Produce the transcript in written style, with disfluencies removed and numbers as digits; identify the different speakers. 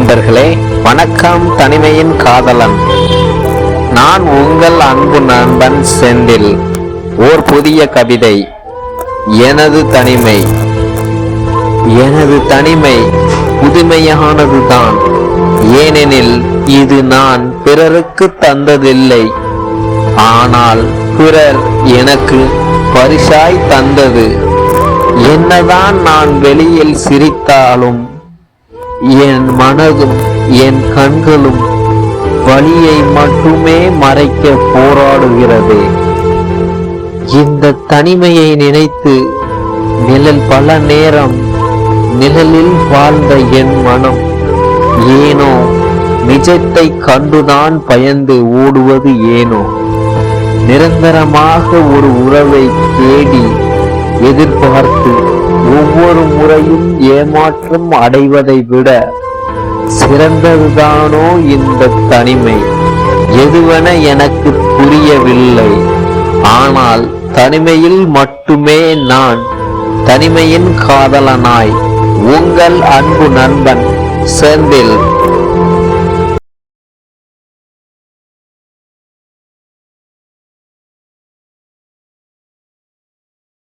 Speaker 1: நண்பர்களே, வணக்கம். தனிமையின் காதலன் நான் உங்கள் அன்பு நண்பன் செந்தில். ஓர் புதிய கவிதை. எனது தனிமை. எனது தனிமை புதுமையானதுதான். ஏனெனில் இது நான் பிறருக்கு தந்ததில்லை, ஆனால் பிறர் எனக்கு பரிசாய் தந்தது. என்னதான் நான் வெளியில் சிரித்தாலும் என் மனதும் என் கண்களும் வலியை மட்டுமே மறைக்க போராடுகிறது. இந்த தனிமையை நினைத்து பல நேரம் நிழலில் வாழ்ந்த என் மனம் ஏனோ நிஜத்தை கண்டுதான் பயந்து ஓடுவது ஏனோ. நிரந்தரமாக ஒரு உறவை தேடி எதிர்பார்த்து ஒவ்வொரு முறையும் ஏமாற்றம் அடைவதை விட சிறந்ததுதானோ இந்த தனிமை? எதுவென எனக்கு புரியவில்லை. ஆனால் தனிமையில் மட்டுமே நான் தனிமையின் காதலனாய் உங்கள் அன்பு நண்பன் செந்தில்.